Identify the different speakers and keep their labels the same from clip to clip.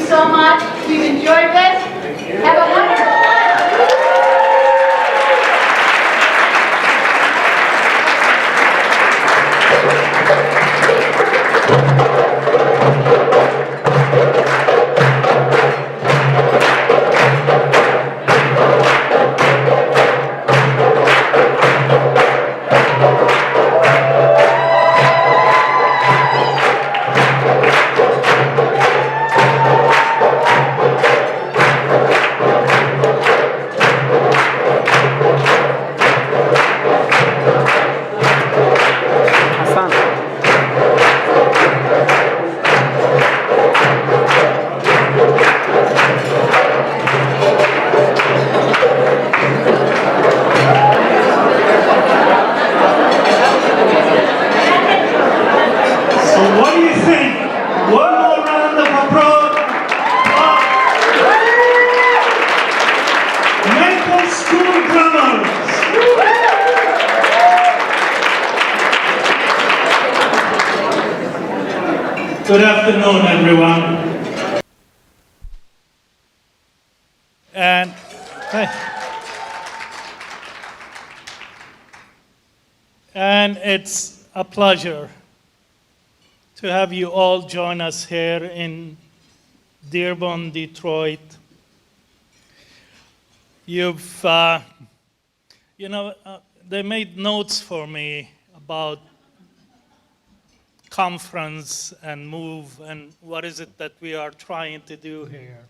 Speaker 1: so much. We've enjoyed this. Have a wonderful
Speaker 2: Good afternoon, everyone. And it's a pleasure to have you all join us here in Dearborn, Detroit. They made notes for me about conference and move and what is it that we are trying to do here.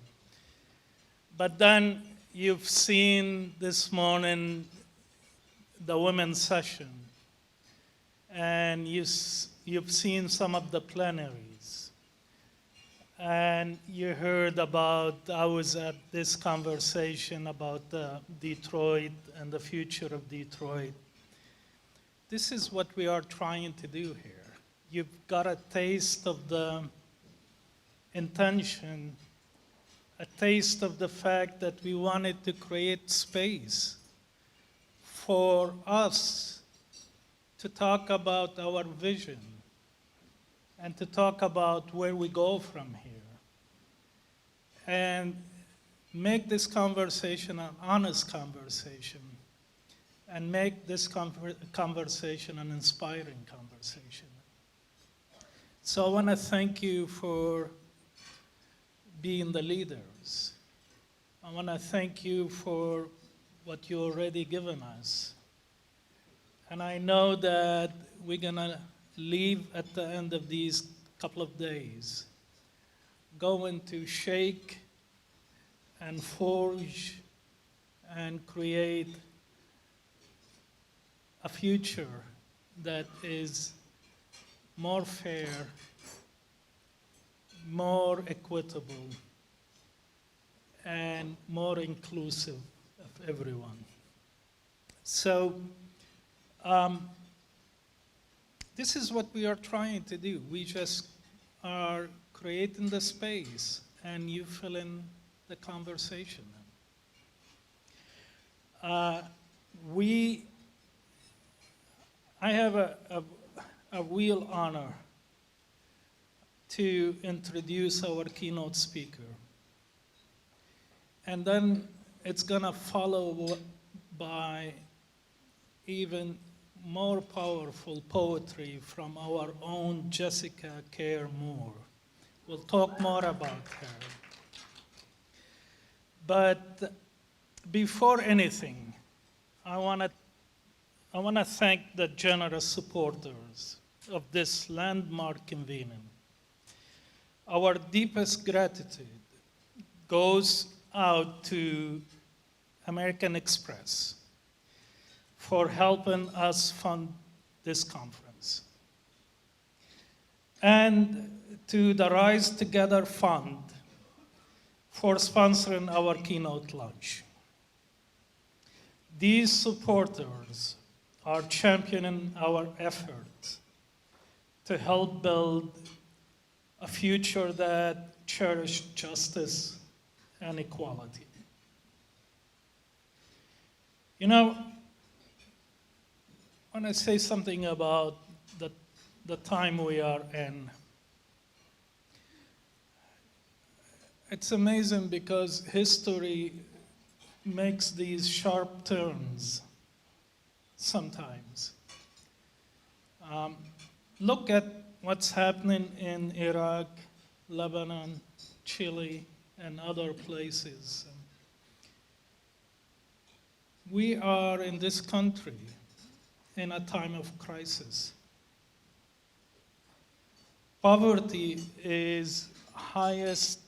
Speaker 2: But then you've seen this morning the women's session, and you've seen some of the plenaries, and you heard I was at this conversation about Detroit and the future of Detroit. This is what we are trying to do here. you've got a taste of the intention, a taste of the fact that we wanted to create space for us to talk about our vision and to talk about where we go from here. And make this conversation an honest conversation, and make this conversation an inspiring conversation. So I want to thank you for being the leaders. I want to thank you for what you already given us. And I know that we're going to leave at the end of these couple of days, going to shake and forge and create a future that is more fair, more equitable, and more inclusive of everyone. So this is what we are trying to do. We just are creating the space, and you fill in the conversation. I have a real honor to introduce our keynote speaker. And then it's gonna follow by even more powerful poetry from our own Jessica Care Moore. We'll talk more about her. But before anything, I want to thank the generous supporters of this landmark convening. Our deepest gratitude goes out to American Express for helping us fund this conference, and to the Rise Together Fund for sponsoring our keynote lunch. These supporters are championing our efforts to help build a future that cherishes justice and equality. You know, I want to say something about the time we are in. It's amazing because history makes these sharp turns sometimes. Look at what's happening in Iraq, Lebanon, Chile, and other places. We are in this country in a time of crisis. Poverty is highest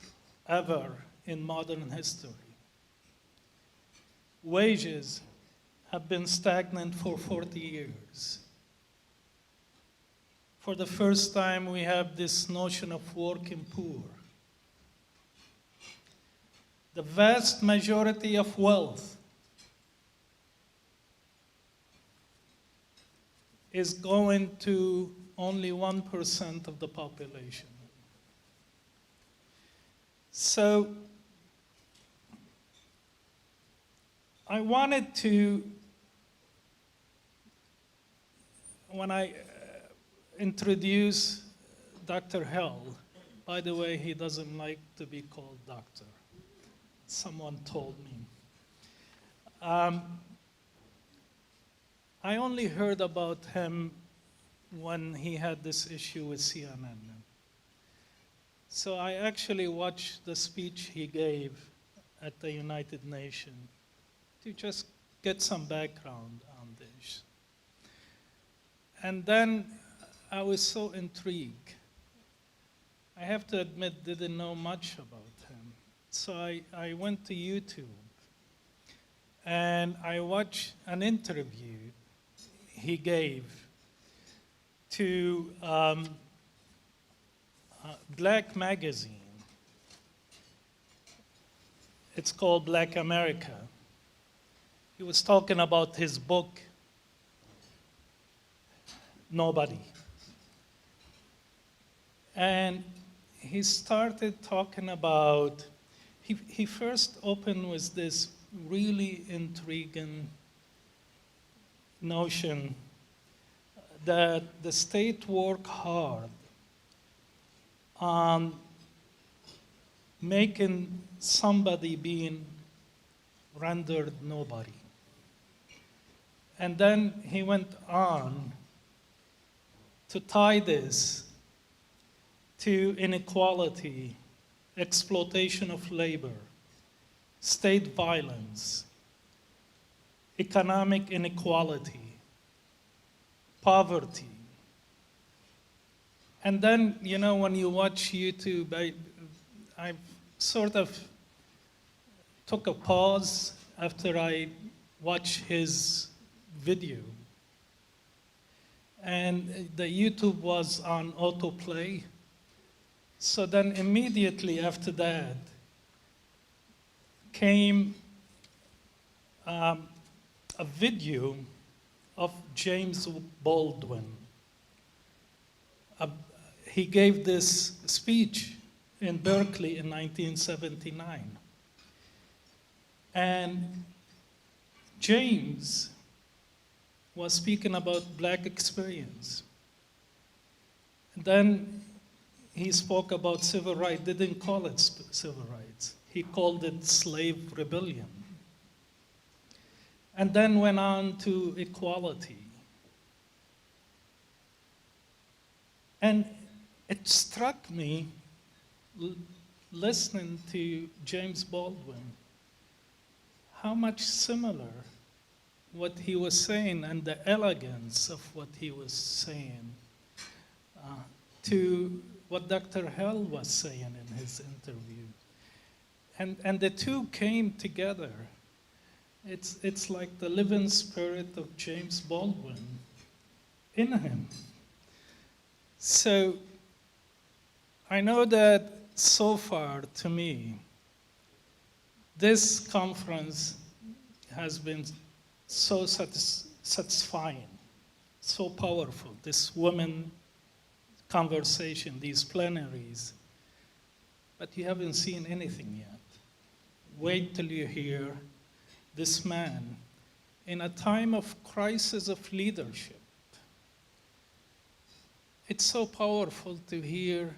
Speaker 2: ever in modern history. Wages have been stagnant for 40 years. For the first time, we have this notion of working poor. The vast majority of wealth is going to only 1% of the population. So I wanted to, when I introduce Dr. Hill, by the way, he doesn't like to be called doctor. Someone told me. I only heard about him when he had this issue with CNN. So I actually watched the speech he gave at the United Nations to just get some background on this. And then I was so intrigued. I have to admit, didn't know much about him. So I went to YouTube and I watched an interview he gave to Black magazine. It's called Black America. He was talking about his book, Nobody. And he started talking about, he first opened with this really intriguing notion that the state work hard on making somebody being rendered nobody. And then he went on to tie this to inequality, exploitation of labor, state violence, economic inequality, poverty. And then, when you watch YouTube, I sort of took a pause after I watched his video. And the YouTube was on autoplay. So then immediately after that came a video of James Baldwin. He gave this speech in Berkeley in 1979. And James was speaking about Black experience. And then he spoke about civil rights, didn't call it civil rights. He called it slave rebellion. And then went on to equality. And it struck me, listening to James Baldwin, how much similar what he was saying and the elegance of what he was saying to what Dr. Hill was saying in his interview. And the two came together. It's like the living spirit of James Baldwin in him. So I know that so far, to me, this conference has been so satisfying, so powerful, this women conversation, these plenaries. But you haven't seen anything yet. Wait till you hear this man in a time of crisis of leadership. It's so powerful to hear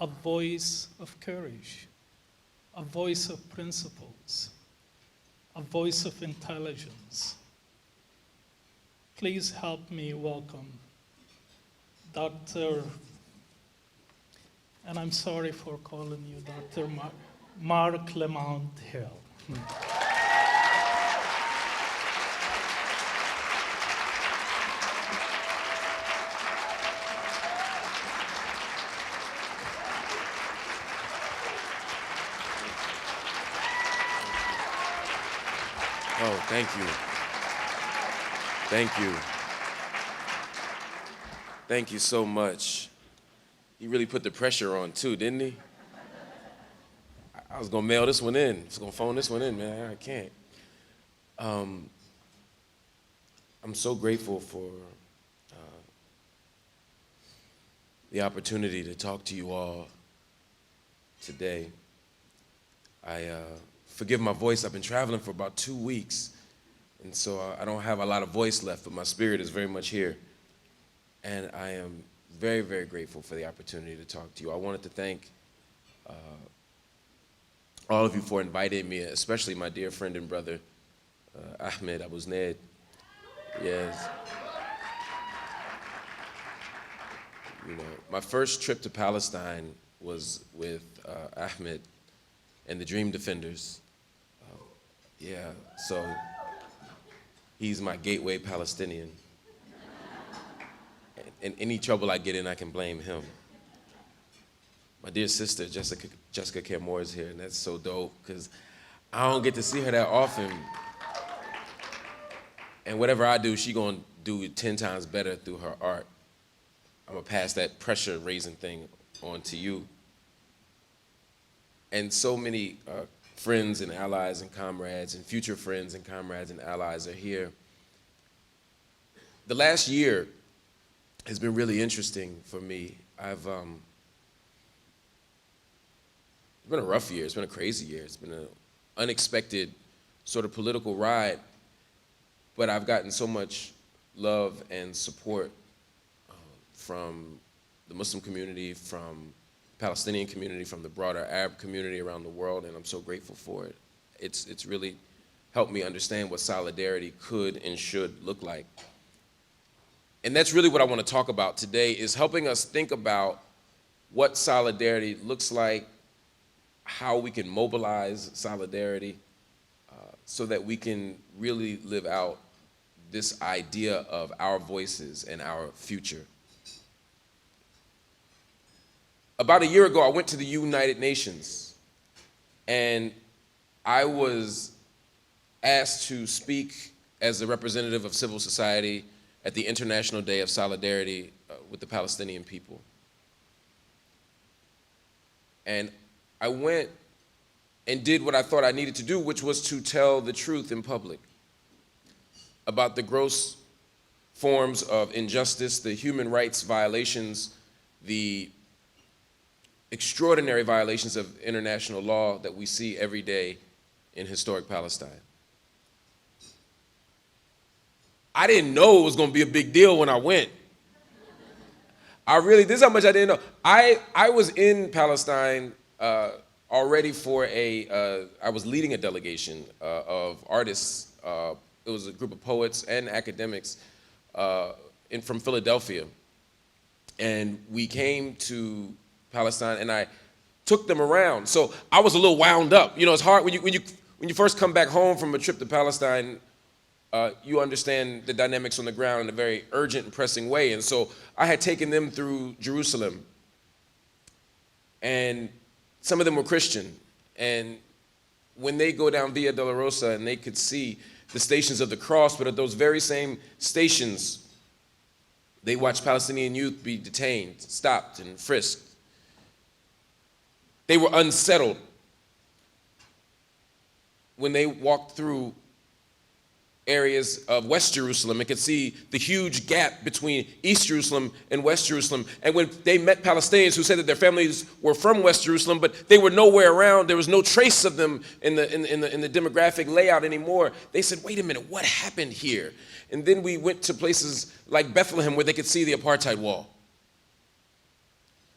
Speaker 2: a voice of courage, a voice of principles, a voice of intelligence. Please help me welcome Dr. And I'm sorry for calling you Dr. Marc Lamont Hill.
Speaker 3: Oh, thank you. Thank you. Thank you so much. He really put the pressure on too, didn't he? I was gonna mail this one in. I was gonna phone this one in, man. I can't. I'm so grateful for the opportunity to talk to you all today. Forgive my voice, I've been traveling for about 2 weeks, and so I don't have a lot of voice left, but my spirit is very much here. And I am very, very grateful for the opportunity to talk to you. I wanted to thank all of you for inviting me, especially my dear friend and brother, Ahmed Abouzned. Yes. You know, my first trip to Palestine was with Ahmed and the Dream Defenders. So he's my gateway Palestinian. And any trouble I get in, I can blame him. My dear sister, Jessica Camore is here, and that's so dope, because I don't get to see her that often. And whatever I do, she gonna do it 10 times better through her art. I'm gonna pass that pressure-raising thing on to you. And so many friends and allies and comrades and future friends and comrades and allies are here. The last year has been really interesting for me. It's been a rough year. It's been a crazy year. It's been an unexpected sort of political ride. But I've gotten so much love and support from the Muslim community, from the Palestinian community, from the broader Arab community around the world, and I'm so grateful for it. It's really helped me understand what solidarity could and should look like. And that's really what I want to talk about today, is helping us think about what solidarity looks like, how we can mobilize solidarity so that we can really live out this idea of our voices and our future. About a year ago, I went to the United Nations, and I was asked to speak as a representative of civil society at the International Day of Solidarity with the Palestinian people. And I went and did what I thought I needed to do, which was to tell the truth in public about the gross forms of injustice, the human rights violations, the extraordinary violations of international law that we see every day in historic Palestine. I didn't know it was going to be a big deal when I went. This is how much I didn't know. I was in Palestine already for I was leading a delegation of artists. It was a group of poets and academics from Philadelphia. And we came to Palestine, and I took them around. So I was a little wound up. You know, it's hard when you first come back home from a trip to Palestine. You understand the dynamics on the ground in a very urgent and pressing way. And so I had taken them through Jerusalem. And some of them were Christian. And when they go down Via Dolorosa and they could see the Stations of the Cross, but at those very same stations, they watched Palestinian youth be detained, stopped, and frisked. They were unsettled when they walked through areas of West Jerusalem and could see the huge gap between East Jerusalem and West Jerusalem. And when they met Palestinians who said that their families were from West Jerusalem, but they were nowhere around, there was no trace of them in the demographic layout anymore, they said, wait a minute, what happened here? And then we went to places like Bethlehem where they could see the apartheid wall.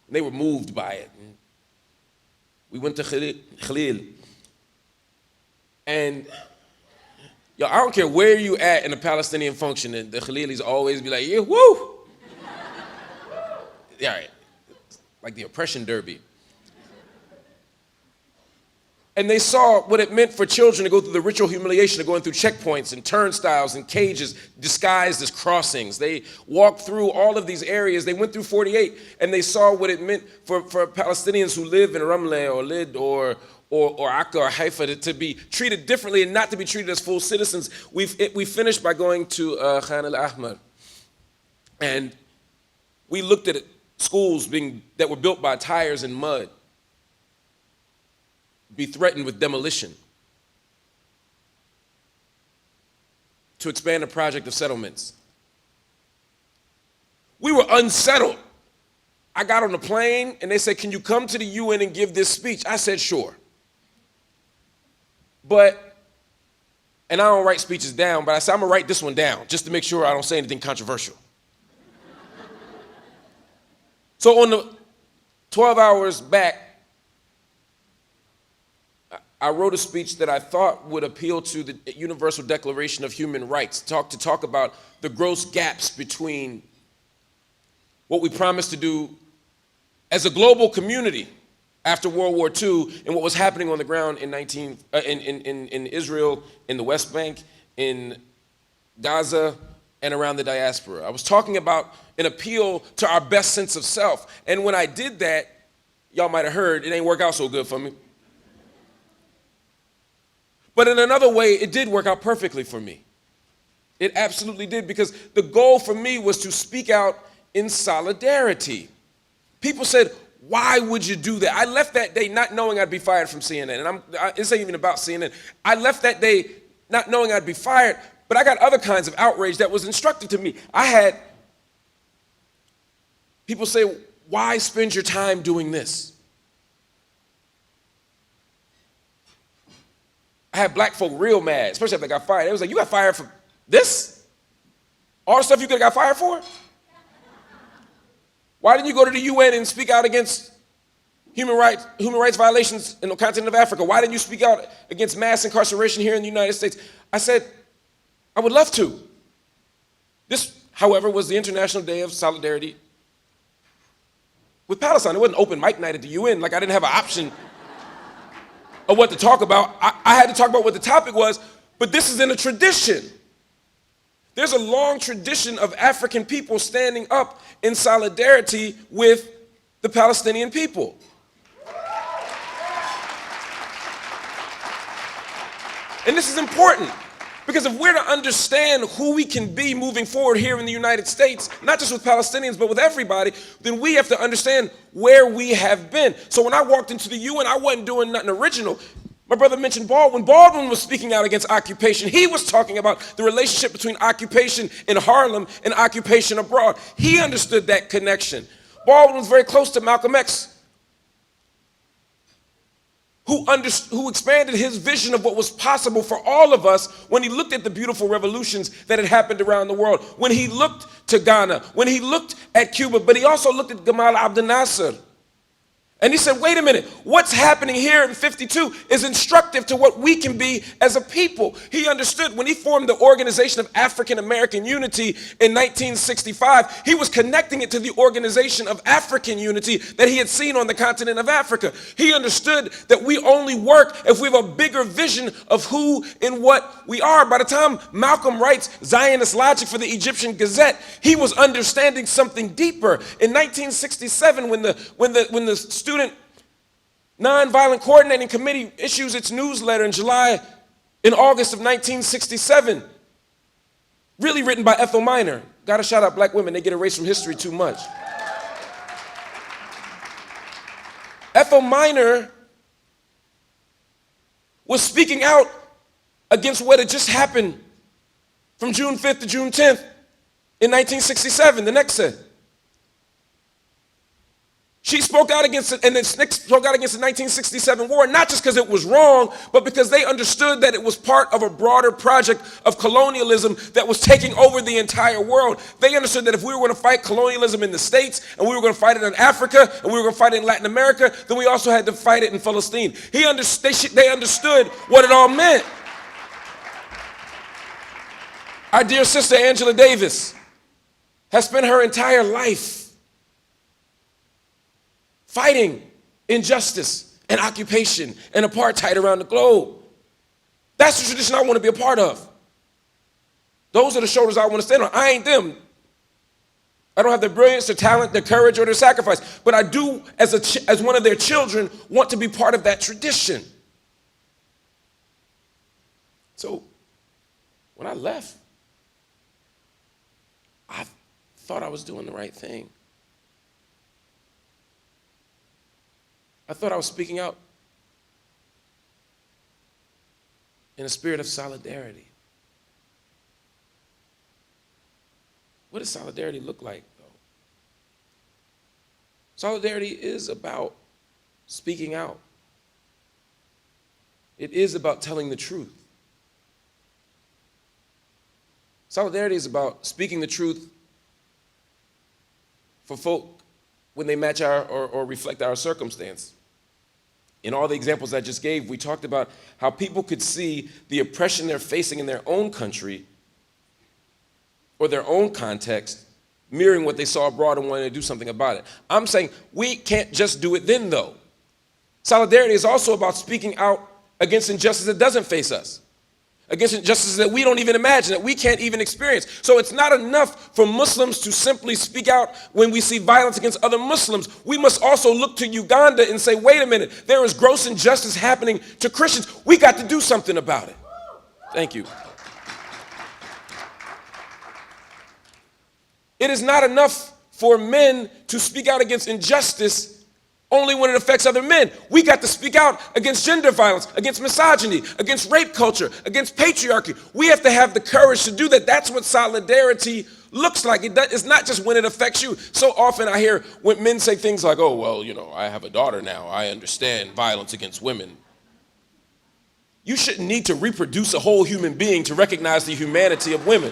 Speaker 3: And they were moved by it. We went to Khalil. And yo, I don't care where you at in a Palestinian function, and the Khalilis always be like, yeah, woo! Yeah, right. Like the oppression derby. And they saw what it meant for children to go through the ritual humiliation of going through checkpoints and turnstiles and cages disguised as crossings. They walked through all of these areas. They went through 48, and they saw what it meant for Palestinians who live in Ramleh or Lid or Akka or Haifa to be treated differently and not to be treated as full citizens. We finished by going to Khan al-Ahmar. And we looked at schools that were built by tires and mud be threatened with demolition to expand a project of settlements. We were unsettled. I got on the plane and they said, can you come to the UN and give this speech? I said, sure. And I don't write speeches down, but I said, I'm gonna write this one down just to make sure I don't say anything controversial. So on the 12 hours back, I wrote a speech that I thought would appeal to the Universal Declaration of Human Rights, to talk about the gross gaps between what we promised to do as a global community after World War II and what was happening on the ground in Israel, in the West Bank, in Gaza, and around the diaspora. I was talking about an appeal to our best sense of self. And when I did that, y'all might have heard, it ain't work out so good for me. But in another way, it did work out perfectly for me. It absolutely did, because the goal for me was to speak out in solidarity. People said, why would you do that? I left that day not knowing I'd be fired from CNN. And it's not even about CNN. I left that day not knowing I'd be fired, but I got other kinds of outrage that was instructive to me. I had people say, why spend your time doing this? I had black folk real mad, especially if they got fired. They was like, you got fired for this? All the stuff you could have got fired for? Why didn't you go to the UN and speak out against human rights violations in the continent of Africa? Why didn't you speak out against mass incarceration here in the United States? I said, I would love to. This, however, was the International Day of Solidarity with Palestine. It wasn't open mic night at the UN. Like, I didn't have an option of what to talk about. I had to talk about what the topic was, but this is in a tradition. There's a long tradition of African people standing up in solidarity with the Palestinian people. And this is important, because if we're to understand who we can be moving forward here in the United States, not just with Palestinians, but with everybody, then we have to understand where we have been. So when I walked into the UN, I wasn't doing nothing original. My brother mentioned Baldwin. Baldwin was speaking out against occupation. He was talking about the relationship between occupation in Harlem and occupation abroad. He understood that connection. Baldwin was very close to Malcolm X, who expanded his vision of what was possible for all of us when he looked at the beautiful revolutions that had happened around the world, when he looked to Ghana, when he looked at Cuba, but he also looked at Gamal Abdel Nasser. And he said, wait a minute, what's happening here in 52 is instructive to what we can be as a people. He understood when he formed the Organization of African American Unity in 1965, he was connecting it to the Organization of African Unity that he had seen on the continent of Africa. He understood that we only work if we have a bigger vision of who and what we are. By the time Malcolm writes Zionist Logic for the Egyptian Gazette, he was understanding something deeper. In 1967, when the Student Nonviolent Coordinating Committee issues its newsletter in August of 1967, really written by Ethel Minor. Gotta shout out black women, they get erased from history too much. Ethel Minor was speaking out against what had just happened from June 5th to June 10th in 1967, the Nexa. She spoke out against it, and then SNCC spoke out against the 1967 war, not just because it was wrong, but because they understood that it was part of a broader project of colonialism that was taking over the entire world. They understood that if we were going to fight colonialism in the States, and we were going to fight it in Africa, and we were going to fight it in Latin America, then we also had to fight it in Palestine. They understood what it all meant. Our dear sister Angela Davis has spent her entire life fighting injustice and occupation and apartheid around the globe. That's the tradition I want to be a part of. Those are the shoulders I want to stand on. I ain't them. I don't have their brilliance, their talent, their courage, or their sacrifice. But I do, as one of their children, want to be part of that tradition. So when I left, I thought I was doing the right thing. I thought I was speaking out in a spirit of solidarity. What does solidarity look like, though? Solidarity is about speaking out. It is about telling the truth. Solidarity is about speaking the truth for folk when they match our or reflect our circumstance. In all the examples I just gave, we talked about how people could see the oppression they're facing in their own country or their own context, mirroring what they saw abroad and wanting to do something about it. I'm saying we can't just do it then, though. Solidarity is also about speaking out against injustice that doesn't face us, against injustices that we don't even imagine, that we can't even experience. So it's not enough for Muslims to simply speak out when we see violence against other Muslims. We must also look to Uganda and say, wait a minute, there is gross injustice happening to Christians. We got to do something about it. Thank you. It is not enough for men to speak out against injustice only when it affects other men. We got to speak out against gender violence, against misogyny, against rape culture, against patriarchy. We have to have the courage to do that. That's what solidarity looks like. It's not just when it affects you. So often I hear when men say things like, oh, well, I have a daughter now. I understand violence against women. You shouldn't need to reproduce a whole human being to recognize the humanity of women.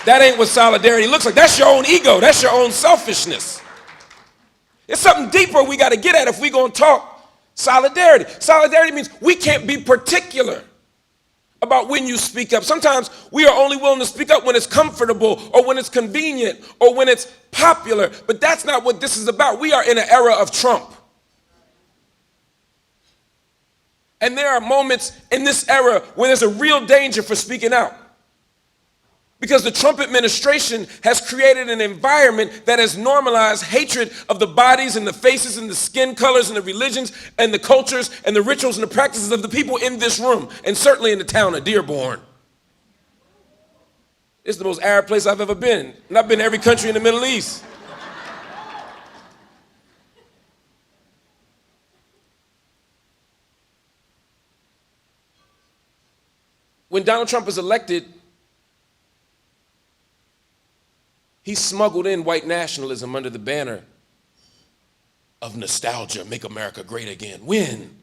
Speaker 3: That ain't what solidarity looks like. That's your own ego. That's your own selfishness. It's something deeper we got to get at if we're going to talk solidarity. Solidarity means we can't be particular about when you speak up. Sometimes we are only willing to speak up when it's comfortable or when it's convenient or when it's popular. But that's not what this is about. We are in an era of Trump. And there are moments in this era where there's a real danger for speaking out. Because the Trump administration has created an environment that has normalized hatred of the bodies and the faces and the skin colors and the religions and the cultures and the rituals and the practices of the people in this room, and certainly in the town of Dearborn. It's the most Arab place I've ever been, and I've been to every country in the Middle East. When Donald Trump was elected, he smuggled in white nationalism under the banner of nostalgia, make America great again. When?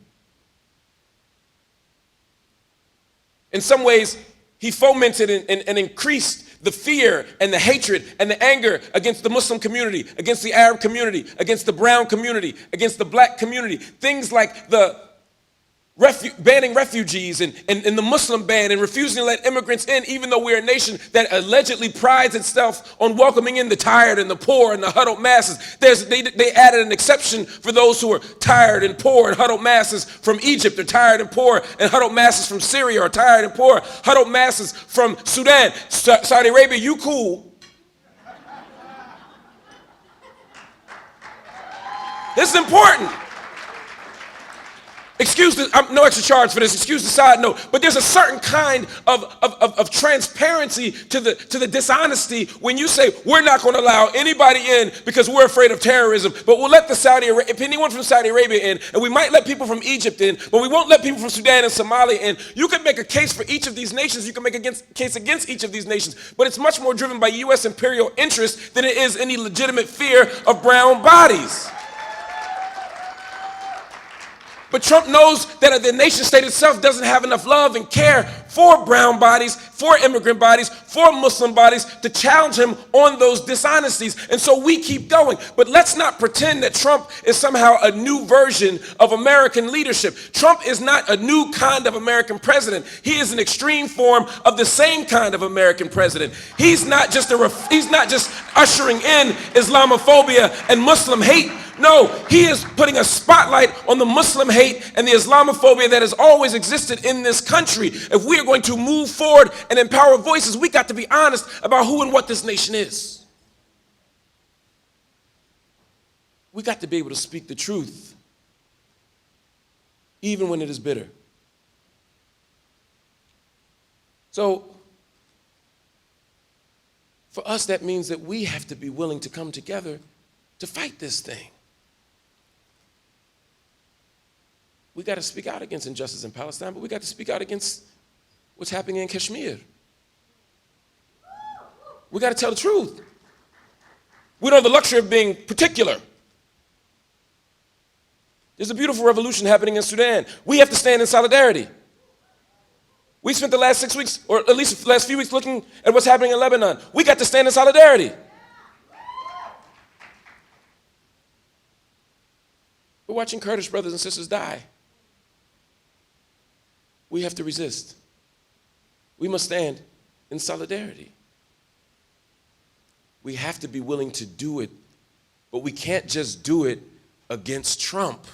Speaker 3: In some ways, he fomented and increased the fear and the hatred and the anger against the Muslim community, against the Arab community, against the brown community, against the black community. Things like the banning refugees and the Muslim ban and refusing to let immigrants in, even though we're a nation that allegedly prides itself on welcoming in the tired and the poor and the huddled masses. They added an exception for those who are tired and poor and huddled masses from Egypt are tired and poor, and huddled masses from Syria are tired and poor, huddled masses from Sudan. Saudi Arabia, you cool. This is important. Excuse no extra charge for this, excuse the side note, but there's a certain kind of transparency to the dishonesty when you say we're not going to allow anybody in because we're afraid of terrorism, but we'll let if anyone from Saudi Arabia in, and we might let people from Egypt in, but we won't let people from Sudan and Somalia in. You can make a case for each of these nations, you can make a case against each of these nations, but it's much more driven by U.S. imperial interest than it is any legitimate fear of brown bodies. But Trump knows that the nation state itself doesn't have enough love and care for brown bodies, for immigrant bodies, for Muslim bodies to challenge him on those dishonesties. And so we keep going. But let's not pretend that Trump is somehow a new version of American leadership. Trump is not a new kind of American president. He is an extreme form of the same kind of American president. He's not just ushering in Islamophobia and Muslim hate. No, he is putting a spotlight on the Muslim hate and the Islamophobia that has always existed in this country. If we are going to move forward and empower voices, we got to be honest about who and what this nation is. We got to be able to speak the truth, even when it is bitter. So, for us, that means that we have to be willing to come together to fight this thing. We got to speak out against injustice in Palestine, but we got to speak out against what's happening in Kashmir. We got to tell the truth. We don't have the luxury of being particular. There's a beautiful revolution happening in Sudan. We have to stand in solidarity. We spent the last 6 weeks, or at least the last few weeks, looking at what's happening in Lebanon. We got to stand in solidarity. We're watching Kurdish brothers and sisters die. We have to resist. We must stand in solidarity. We have to be willing to do it, but we can't just do it against Trump.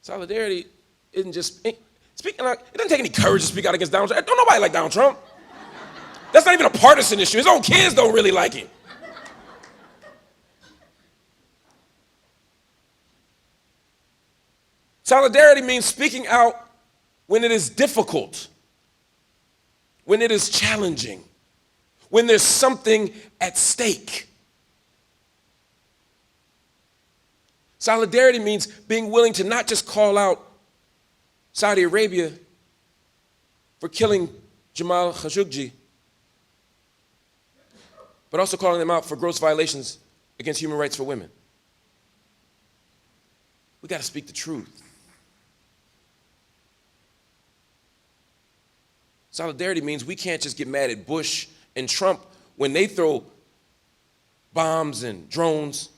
Speaker 3: Solidarity isn't just, it doesn't take any courage to speak out against Donald Trump. Don't nobody like Donald Trump. That's not even a partisan issue. His own kids don't really like him. Solidarity means speaking out when it is difficult, when it is challenging, when there's something at stake. Solidarity means being willing to not just call out Saudi Arabia for killing Jamal Khashoggi, but also calling them out for gross violations against human rights for women. We got to speak the truth. Solidarity means we can't just get mad at Bush and Trump when they throw bombs and drones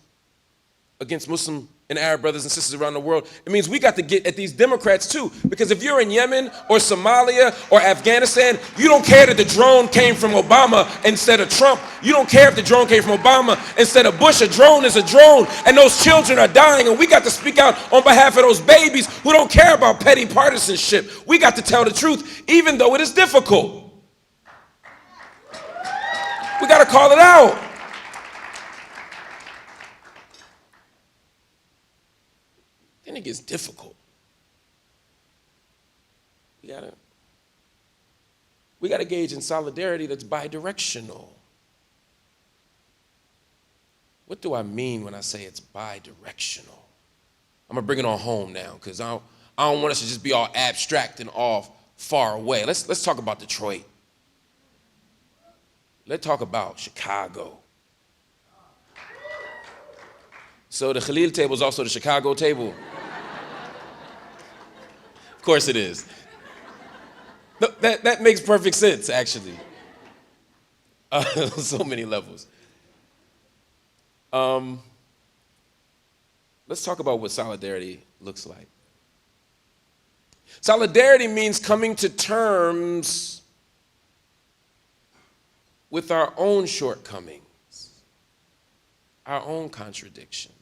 Speaker 3: against Muslim and Arab brothers and sisters around the world. It means we got to get at these Democrats too. Because if you're in Yemen or Somalia or Afghanistan, you don't care that the drone came from Obama instead of Trump. You don't care if the drone came from Obama instead of Bush. A drone is a drone, and those children are dying, and we got to speak out on behalf of those babies who don't care about petty partisanship. We got to tell the truth, even though it is difficult. We got to call it out. Then it gets difficult. We gotta gauge in solidarity that's bidirectional. What do I mean when I say it's bidirectional? I'm gonna bring it on home now, because I don't want us to just be all abstract and off far away. Let's talk about Detroit. Let's talk about Chicago. So the Khalil table is also the Chicago table. Of course it is. No, that makes perfect sense, actually. So many levels. Let's talk about what solidarity looks like. Solidarity means coming to terms with our own shortcomings, our own contradictions.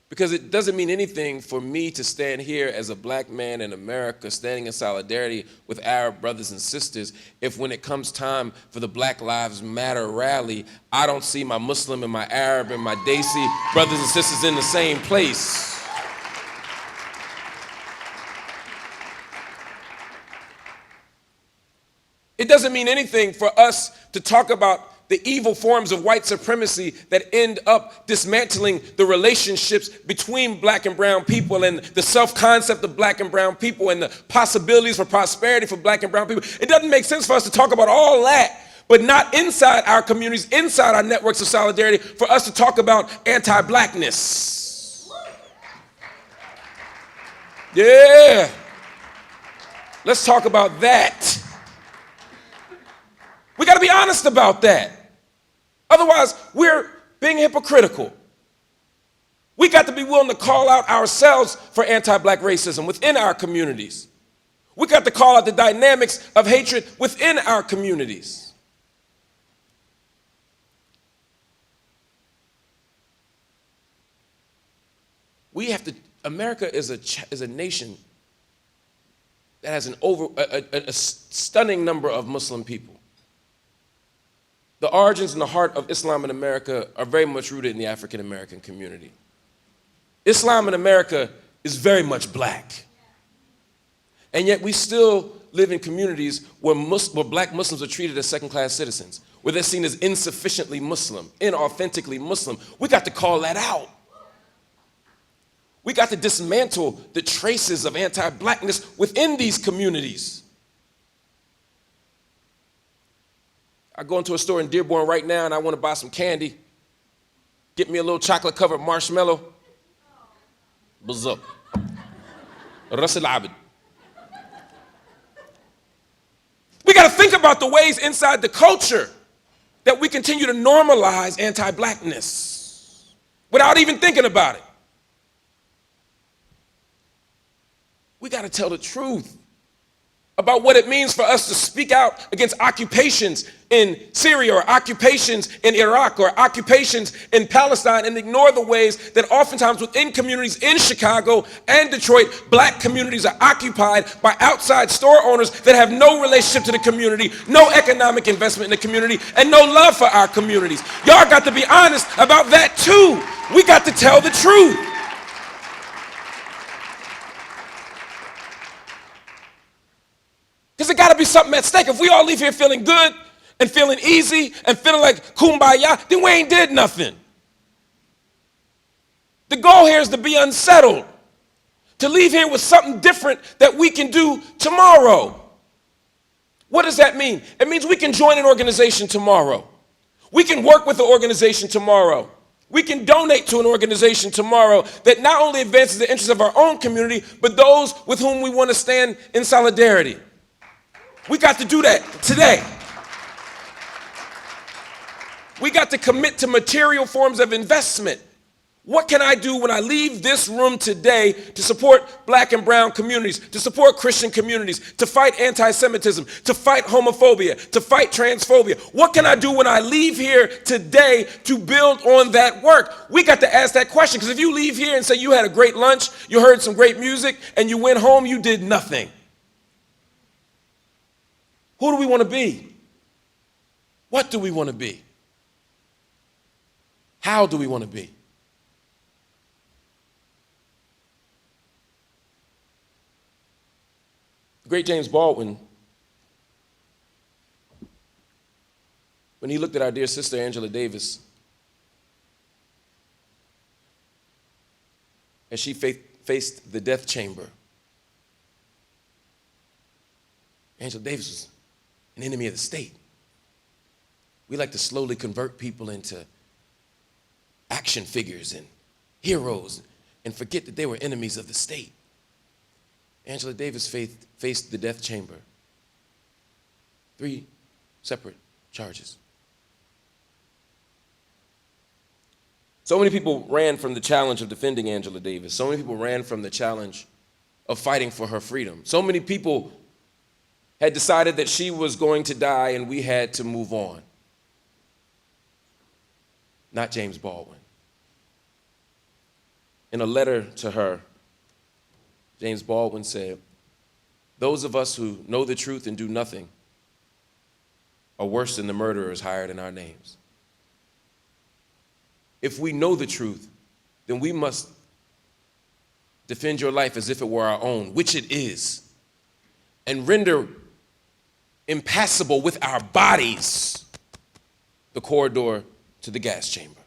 Speaker 3: Because it doesn't mean anything for me to stand here as a black man in America standing in solidarity with Arab brothers and sisters if when it comes time for the Black Lives Matter rally, I don't see my Muslim and my Arab and my Desi brothers and sisters in the same place. It doesn't mean anything for us to talk about the evil forms of white supremacy that end up dismantling the relationships between black and brown people and the self-concept of black and brown people and the possibilities for prosperity for black and brown people. It doesn't make sense for us to talk about all that, but not inside our communities, inside our networks of solidarity, for us to talk about anti-blackness. Yeah. Let's talk about that. We got to be honest about that. Otherwise, we're being hypocritical. We got to be willing to call out ourselves for anti-black racism within our communities. We got to call out the dynamics of hatred within our communities. We have to, America is a nation that has a stunning number of Muslim people. The origins and the heart of Islam in America are very much rooted in the African American community. Islam in America is very much black. And yet we still live in communities where black Muslims are treated as second-class citizens, where they're seen as insufficiently Muslim, inauthentically Muslim. We got to call that out. We got to dismantle the traces of anti-blackness within these communities. I go into a store in Dearborn right now and I want to buy some candy. Get me a little chocolate-covered marshmallow. Bazuk. Ras al-Abid. We got to think about the ways inside the culture that we continue to normalize anti-blackness without even thinking about it. We got to tell the truth about what it means for us to speak out against occupations in Syria or occupations in Iraq or occupations in Palestine and ignore the ways that oftentimes within communities in Chicago and Detroit, black communities are occupied by outside store owners that have no relationship to the community, no economic investment in the community, and no love for our communities. Y'all got to be honest about that too. We got to tell the truth. Because there got to be something at stake. If we all leave here feeling good and feeling easy and feeling like kumbaya, then we ain't did nothing. The goal here is to be unsettled, to leave here with something different that we can do tomorrow. What does that mean? It means we can join an organization tomorrow. We can work with the organization tomorrow. We can donate to an organization tomorrow that not only advances the interests of our own community, but those with whom we want to stand in solidarity. We got to do that today. We got to commit to material forms of investment. What can I do when I leave this room today to support black and brown communities, to support Christian communities, to fight anti-Semitism, to fight homophobia, to fight transphobia? What can I do when I leave here today to build on that work? We got to ask that question, because if you leave here and say you had a great lunch, you heard some great music, and you went home, you did nothing. Who do we want to be? What do we want to be? How do we want to be? The great James Baldwin, when he looked at our dear sister Angela Davis, as she faced the death chamber, Angela Davis was an enemy of the state. We like to slowly convert people into action figures and heroes and forget that they were enemies of the state. Angela Davis faced the death chamber. 3 separate charges. So many people ran from the challenge of defending Angela Davis. So many people ran from the challenge of fighting for her freedom. So many people had decided that she was going to die and we had to move on. Not James Baldwin. In a letter to her, James Baldwin said, "Those of us who know the truth and do nothing are worse than the murderers hired in our names. If we know the truth, then we must defend your life as if it were our own, which it is, and render impassable with our bodies the corridor to the gas chamber.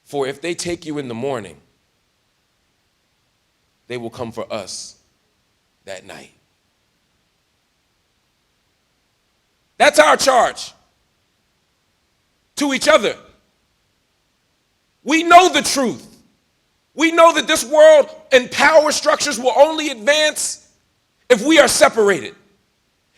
Speaker 3: For if they take you in the morning, they will come for us that night." That's our charge to each other. We know the truth. We know that this world and power structures will only advance if we are separated.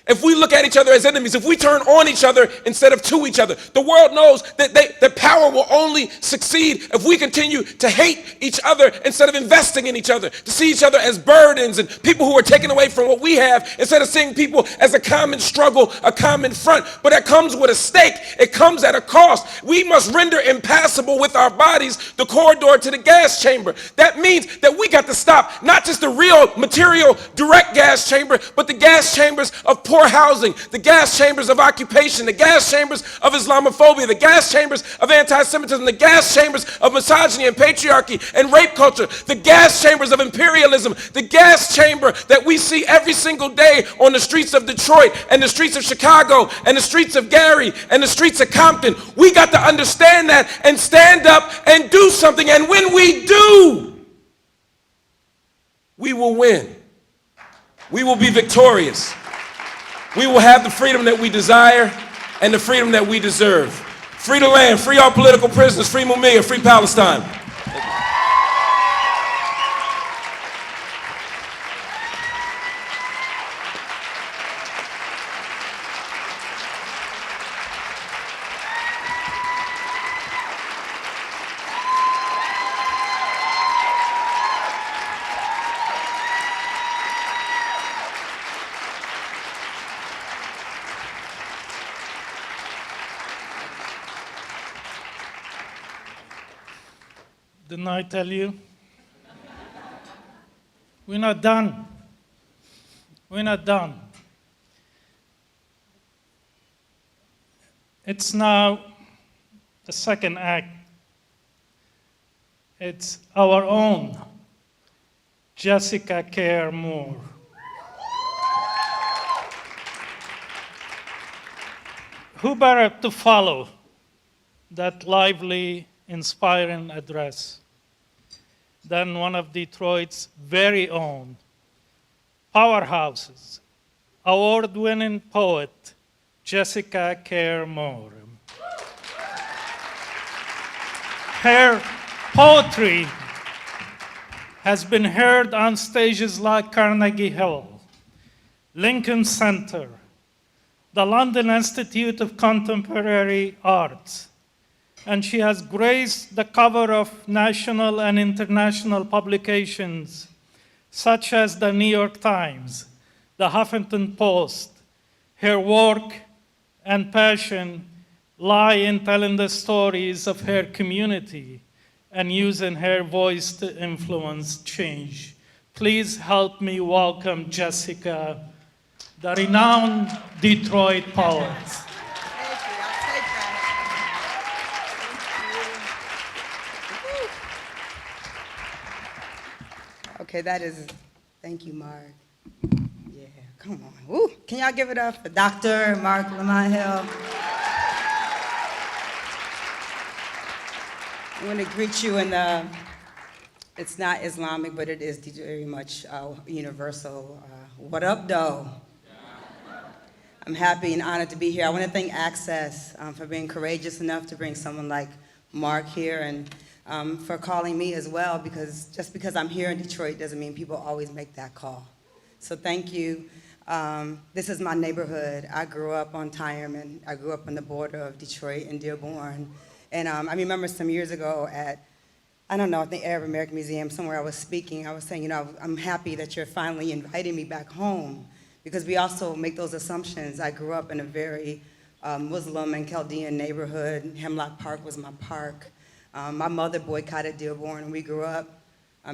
Speaker 3: If we look at each other as enemies, if we turn on each other instead of to each other. The world knows that power will only succeed if we continue to hate each other instead of investing in each other, to see each other as burdens and people who are taken away from what we have instead of seeing people as a common struggle, a common front. But that comes with a stake. It comes at a cost. We must render impassable with our bodies the corridor to the gas chamber. That means that we got to stop not just the real material direct gas chamber, but the gas chambers of poor housing, the gas chambers of occupation, the gas chambers of Islamophobia, the gas chambers of anti-Semitism, the gas chambers of misogyny and patriarchy and rape culture, the gas chambers of imperialism, the gas chamber that we see every single day on the streets of Detroit and the streets of Chicago and the streets of Gary and the streets of Compton. We got to understand that and stand up and do something. And when we do, we will win. We will be victorious. We will have the freedom that we desire and the freedom that we deserve. Free the land, free all political prisoners, free Mumia, free Palestine.
Speaker 2: Didn't I tell you? We're not done. We're not done. It's now the second act. It's our own Jessica Care Moore. Who better to follow that lively, inspiring address than one of Detroit's very own powerhouses, award-winning poet, Jessica Care Moore. Her poetry has been heard on stages like Carnegie Hall, Lincoln Center, the London Institute of Contemporary Arts, and she has graced the cover of national and international publications such as the New York Times, the Huffington Post. Her work and passion lie in telling the stories of her community and using her voice to influence change. Please help me welcome Jessica, the renowned Detroit poet.
Speaker 4: Thank you. I'll take that. Thank you. Okay, that is, thank you, Mark. Yeah, come on. Woo. Can y'all give it up for Dr. Marc Lamont Hill? I want to greet you in the, it's not Islamic, but it is very much universal. What up, though? I'm happy and honored to be here. I want to thank Access for being courageous enough to bring someone like Mark here, and for calling me as well, because just because I'm here in Detroit doesn't mean people always make that call. So thank you. This is my neighborhood. I grew up on Tyerman. I grew up on the border of Detroit and Dearborn. And I remember some years ago at, I don't know, I think Arab American Museum, somewhere I was speaking, I was saying, you know, I'm happy that you're finally inviting me back home, because we also make those assumptions. I grew up in a very Muslim and Chaldean neighborhood. Hemlock Park was my park. My mother boycotted Dearborn, and we grew up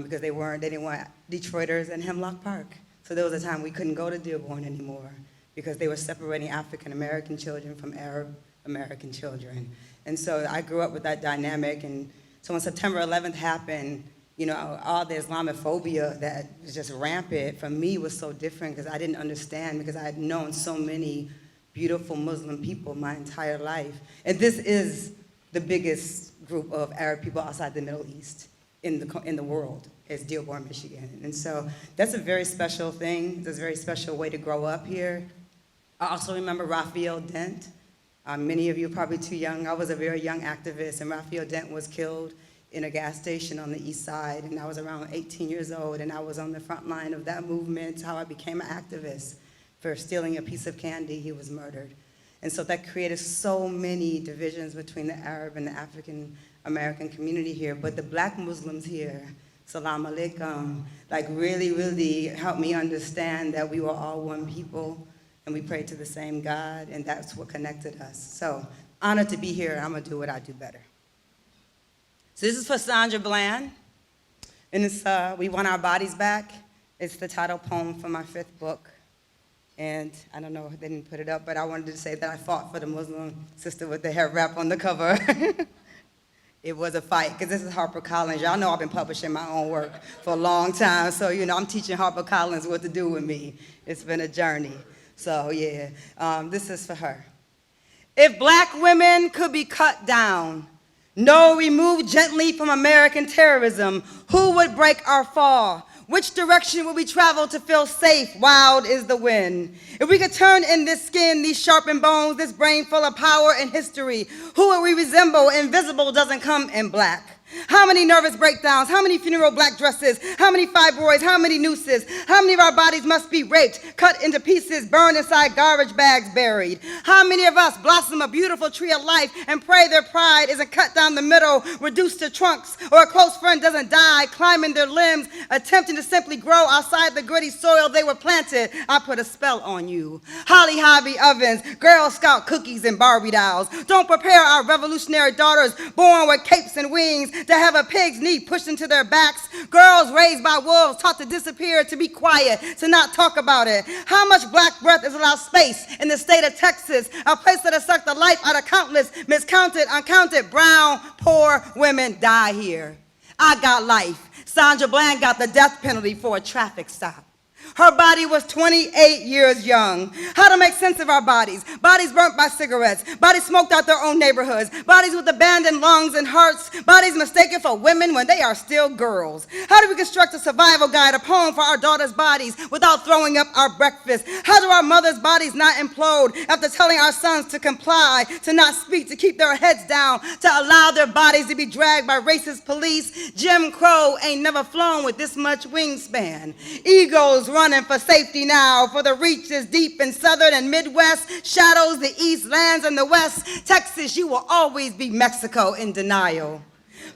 Speaker 4: because they didn't want Detroiters in Hemlock Park. So there was a time we couldn't go to Dearborn anymore because they were separating African American children from Arab American children. And so I grew up with that dynamic, and so when September 11th happened, you know, all the Islamophobia that was just rampant for me was so different because I didn't understand, because I had known so many beautiful Muslim people my entire life. And this is the biggest group of Arab people outside the Middle East in the world, is Dearborn, Michigan. And so that's a very special thing. It's a very special way to grow up here. I also remember Raphael Dent. Many of you are probably too young. I was a very young activist, and Raphael Dent was killed in a gas station on the east side, and I was around 18 years old, and I was on the front line of that movement, how I became an activist. For stealing a piece of candy, he was murdered. And so that created so many divisions between the Arab and the African American community here. But the black Muslims here, salam alaikum, like really, really helped me understand that we were all one people, and we prayed to the same God, and that's what connected us. So honored to be here, and I'm gonna do what I do better. So this is for Sandra Bland, and it's We Want Our Bodies Back. It's the title poem for my 5th book. And I don't know if they didn't put it up, but I wanted to say that I fought for the Muslim sister with the hair wrap on the cover. It was a fight, because this is HarperCollins. Y'all know I've been publishing my own work for a long time, so you know I'm teaching HarperCollins what to do with me. It's been a journey. So yeah, this is for her. If black women could be cut down, no, removed gently from American terrorism, who would break our fall? Which direction will we travel to feel safe? Wild is the wind. If we could turn in this skin, these sharpened bones, this brain full of power and history, who will we resemble? Invisible doesn't come in black. How many nervous breakdowns? How many funeral black dresses? How many fibroids? How many nooses? How many of our bodies must be raped, cut into pieces, burned inside garbage bags, buried? How many of us blossom a beautiful tree of life and pray their pride isn't cut down the middle, reduced to trunks, or a close friend doesn't die, climbing their limbs, attempting to simply grow outside the gritty soil they were planted? I put a spell on you. Holly Hobby ovens, Girl Scout cookies and Barbie dolls. Don't prepare our revolutionary daughters born with capes and wings to have a pig's knee pushed into their backs. Girls raised by wolves, taught to disappear, to be quiet, to not talk about it. How much black breath is allowed space in the state of Texas, a place that has sucked the life out of countless, miscounted, uncounted, brown, poor women die here. I got life. Sandra Bland got the death penalty for a traffic stop. Her body was 28 years young. How to make sense of our bodies? Bodies burnt by cigarettes. Bodies smoked out their own neighborhoods. Bodies with abandoned lungs and hearts. Bodies mistaken for women when they are still girls. How do we construct a survival guide, a poem for our daughters' bodies without throwing up our breakfast? How do our mothers' bodies not implode after telling our sons to comply, to not speak, to keep their heads down, to allow their bodies to be dragged by racist police? Jim Crow ain't never flown with this much wingspan. Egos running for safety now, for the reach is deep in southern and Midwest, shadows the east, lands in the west. Texas, you will always be Mexico in denial.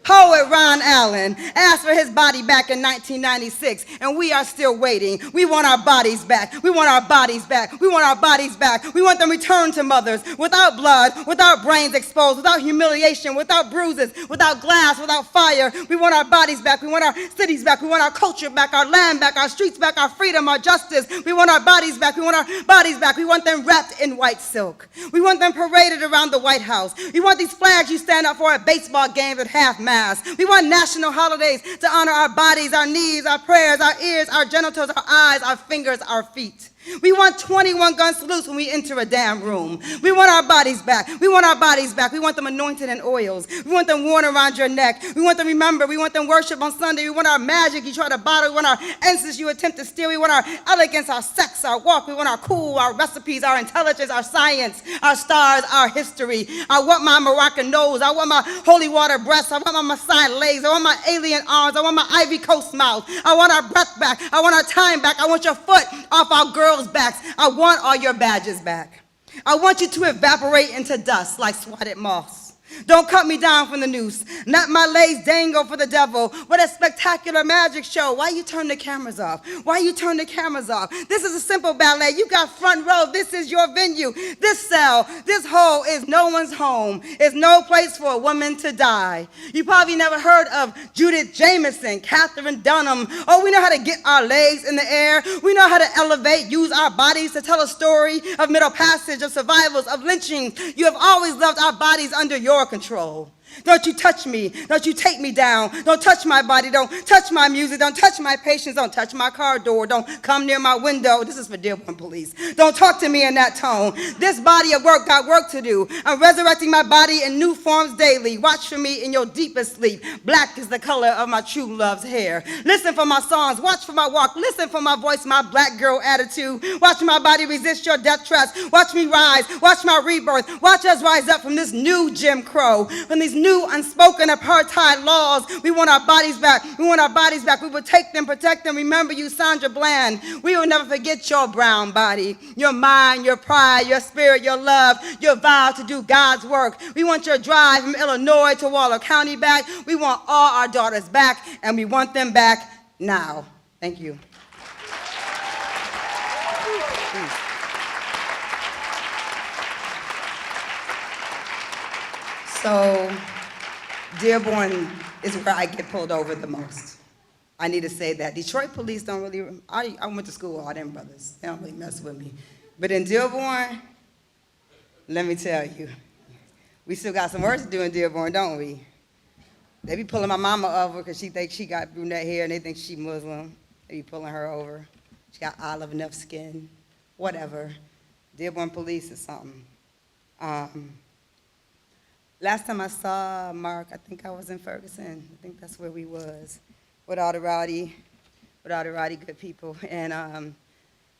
Speaker 4: Poet Ron Allen asked for his body back in 1996, and we are still waiting. We want our bodies back. We want our bodies back. We want our bodies back. We want them returned to mothers without blood, without brains exposed, without humiliation, without bruises, without glass, without fire. We want our bodies back. We want our cities back. We want our culture back, our land back, our streets back, our freedom, our justice. We want our bodies back. We want our bodies back. We want them wrapped in white silk. We want them paraded around the White House. We want these flags you stand up for at baseball games at half-mast. We want national holidays to honor our bodies, our knees, our prayers, our ears, our genitals, our eyes, our fingers, our feet. We want 21 gun salutes when we enter a damn room. We want our bodies back. We want our bodies back. We want them anointed in oils. We want them worn around your neck. We want them remembered. We want them worship on Sunday. We want our magic you try to bottle. We want our incense you attempt to steal. We want our elegance, our sex, our walk. We want our cool, our recipes, our intelligence, our science, our stars, our history. I want my Moroccan nose. I want my holy water breasts. I want my Masai legs. I want my alien arms. I want my Ivy Coast mouth. I want our breath back. I want our time back. I want your foot off our girls' backs. I want all your badges back. I want you to evaporate into dust like swatted moths. Don't cut me down from the noose. Not my lace dangle for the devil. What a spectacular magic show. Why you turn the cameras off? Why you turn the cameras off? This is a simple ballet. You got front row. This is your venue. This cell, this hole is no one's home. It's no place for a woman to die. You probably never heard of Judith Jamison, Catherine Dunham. Oh, we know how to get our legs in the air. We know how to elevate, use our bodies to tell a story of middle passage, of survivals, of lynching. You have always loved our bodies under your control. Don't you touch me. Don't you take me down. Don't touch my body. Don't touch my music. Don't touch my patience. Don't touch my car door. Don't come near my window. This is for Dearborn police. Don't talk to me in that tone. This body of work got work to do. I'm resurrecting my body in new forms daily. Watch for me in your deepest sleep. Black is the color of my true love's hair. Listen for my songs. Watch for my walk. Listen for my voice, my black girl attitude. Watch my body resist your death traps. Watch me rise. Watch my rebirth. Watch us rise up from this new Jim Crow, from these new unspoken apartheid laws. We want our bodies back. We want our bodies back. We will take them, protect them. Remember you, Sandra Bland. We will never forget your brown body, your mind, your pride, your spirit, your love, your vow to do God's work. We want your drive from Illinois to Waller County back. We want all our daughters back, and we want them back now. Thank you. So, Dearborn is where I get pulled over the most. I need to say that. Detroit police don't really, I went to school with all them brothers. They don't really mess with me. But in Dearborn, let me tell you, we still got some work to do in Dearborn, don't we? They be pulling my mama over because she thinks she got brunette hair and they think she Muslim. They be pulling her over. She got olive enough skin, whatever. Dearborn police is something. Last time I saw Mark, I think I was in Ferguson. I think that's where we was, with all the rowdy good people. And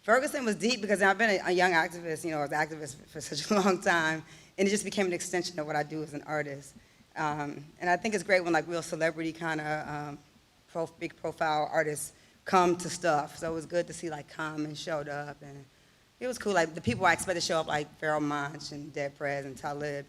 Speaker 4: Ferguson was deep because I've been a young activist, I was an activist for such a long time, and it just became an extension of what I do as an artist. And I think it's great when like real celebrity kind of big profile artists come to stuff. So it was good to see like Common showed up, and it was cool. Like the people I expect to show up, like Pharoah Monch and Dead Prez and Talib,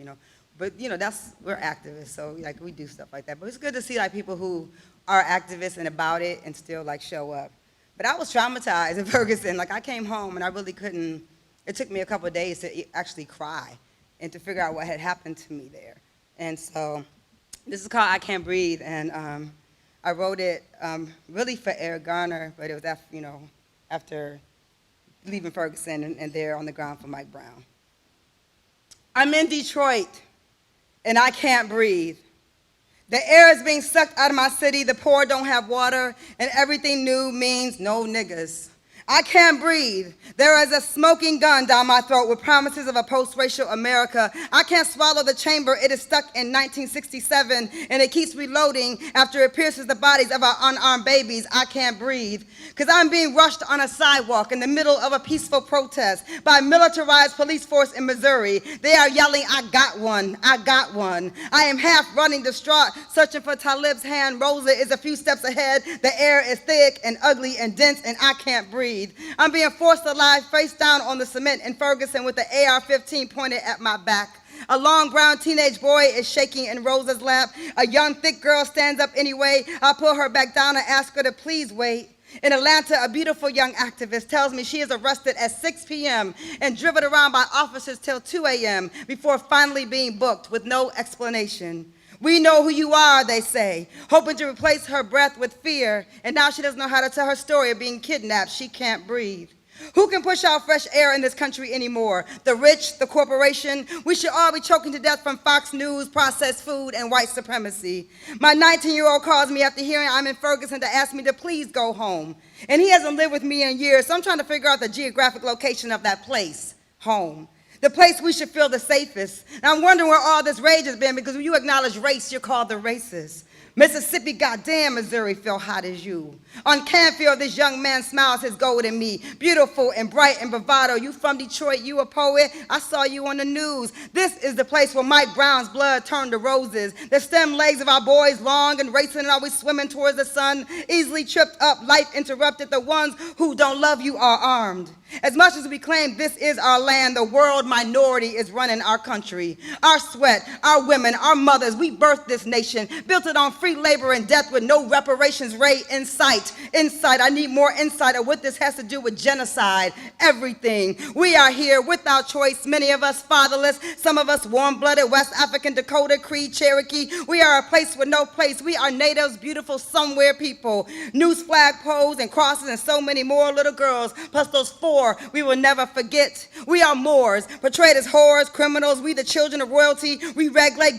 Speaker 4: But we're activists, so like we do stuff like that. But it's good to see like people who are activists and about it and still like show up. But I was traumatized in Ferguson. Like I came home and I really couldn't. It took me a couple of days to actually cry and to figure out what had happened to me there. And so this is called I Can't Breathe, and I wrote it really for Eric Garner, but it was after leaving Ferguson and there on the ground for Mike Brown. I'm in Detroit, and I can't breathe. The air is being sucked out of my city, the poor don't have water, and everything new means no niggas. I can't breathe. There is a smoking gun down my throat with promises of a post-racial America. I can't swallow the chamber. It is stuck in 1967, and it keeps reloading after it pierces the bodies of our unarmed babies. I can't breathe, because I'm being rushed on a sidewalk in the middle of a peaceful protest by a militarized police force in Missouri. They are yelling, I got one, I got one. I am half running distraught, searching for Talib's hand. Rosa is a few steps ahead. The air is thick and ugly and dense, and I can't breathe. I'm being forced to lie face down on the cement in Ferguson with the AR-15 pointed at my back. A long brown teenage boy is shaking in Rosa's lap. A young thick girl stands up anyway. I pull her back down and ask her to please wait. In Atlanta, a beautiful young activist tells me she is arrested at 6 p.m. and driven around by officers till 2 a.m. before finally being booked with no explanation. We know who you are, they say, hoping to replace her breath with fear. And now she doesn't know how to tell her story of being kidnapped. She can't breathe. Who can push out fresh air in this country anymore? The rich, the corporation? We should all be choking to death from Fox News, processed food, and white supremacy. My 19-year-old calls me after hearing I'm in Ferguson to ask me to please go home. And he hasn't lived with me in years, so I'm trying to figure out the geographic location of that place, home. The place we should feel the safest. And I'm wondering where all this rage has been, because when you acknowledge race, you're called the racist. Mississippi, goddamn, Missouri feel hot as you. On Canfield, this young man smiles his gold at me. Beautiful and bright and bravado. You from Detroit, you a poet? I saw you on the news. This is the place where Mike Brown's blood turned to roses. The stem legs of our boys long and racing and always swimming towards the sun. Easily tripped up, life interrupted. The ones who don't love you are armed. As much as we claim this is our land, the world minority is running our country. Our sweat, our women, our mothers, we birthed this nation, built it on free labor and death with no reparations rate in sight. Insight, I need more insight of what this has to do with genocide, everything. We are here without choice, many of us fatherless, some of us warm-blooded, West African, Dakota, Cree, Cherokee. We are a place with no place. We are natives, beautiful somewhere people. News flag poles and crosses and so many more little girls, plus those 4 we will never forget. We are Moors, portrayed as whores, criminals. We the children of royalty. We red clay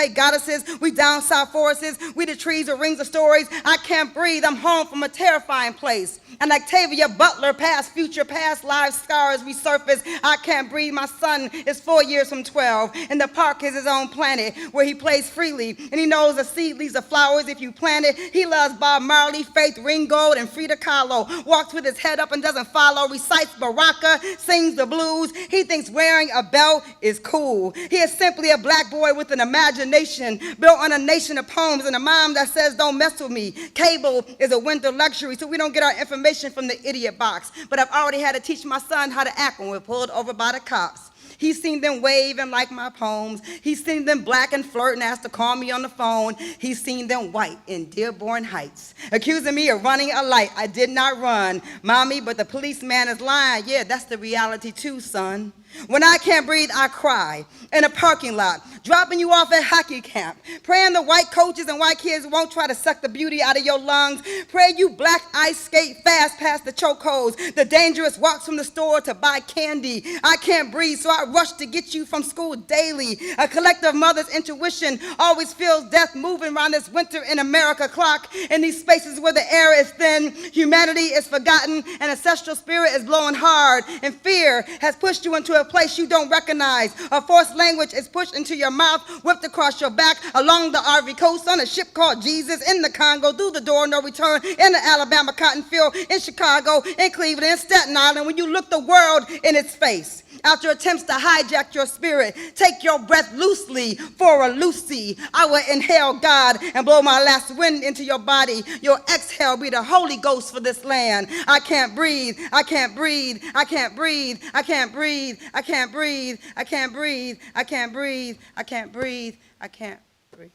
Speaker 4: goddesses. We down south forests. We the trees with rings of stories. I can't breathe. I'm home from a terrifying place. And Octavia Butler, past, future, past life scars resurface. I can't breathe. My son is 4 years from 12. And the park is his own planet where he plays freely. And he knows a seed leaves the flowers if you plant it. He loves Bob Marley, Faith Ringgold, and Frida Kahlo. Walks with his head up and doesn't follow. Recites Baraka, sings the blues. He thinks wearing a belt is cool. He is simply a black boy with an imagination built on a nation of poems and a mom that says, don't mess with me. Cable is a window luxury, so we don't get our information from the idiot box. But I've already had to teach my son how to act when we're pulled over by the cops. He's seen them wave and like my poems. He's seen them black and flirt and ask to call me on the phone. He's seen them white in Dearborn Heights, accusing me of running a light. I did not run, mommy, but the policeman is lying. Yeah, that's the reality too, son. When I can't breathe, I cry in a parking lot, dropping you off at hockey camp, praying the white coaches and white kids won't try to suck the beauty out of your lungs. Pray you black ice skate fast past the chokeholds, the dangerous walks from the store to buy candy. I can't breathe, so I rush to get you from school daily. A collective mother's intuition always feels death moving around this winter in America clock. In these spaces where the air is thin, humanity is forgotten, and ancestral spirit is blowing hard, and fear has pushed you into a place you don't recognize. A forced language is pushed into your mouth, whipped across your back, along the Ivory Coast, on a ship called Jesus, in the Congo, through the door, no return, in the Alabama cotton field, in Chicago, in Cleveland, in Staten Island, when you look the world in its face. After attempts to hijack your spirit, take your breath loosely for a Lucy. I will inhale God and blow my last wind into your body. Your exhale be the Holy Ghost for this land. I can't breathe. I can't breathe. I can't breathe. I can't breathe. I can't breathe. I can't breathe. I can't breathe. I can't breathe. I can't breathe.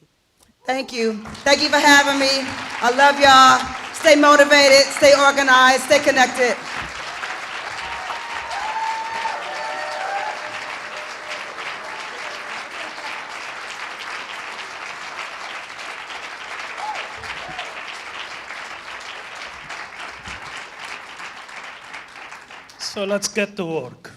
Speaker 4: Thank you. Thank you for having me. I love y'all. Stay motivated. Stay organized. Stay connected.
Speaker 2: So let's get to work.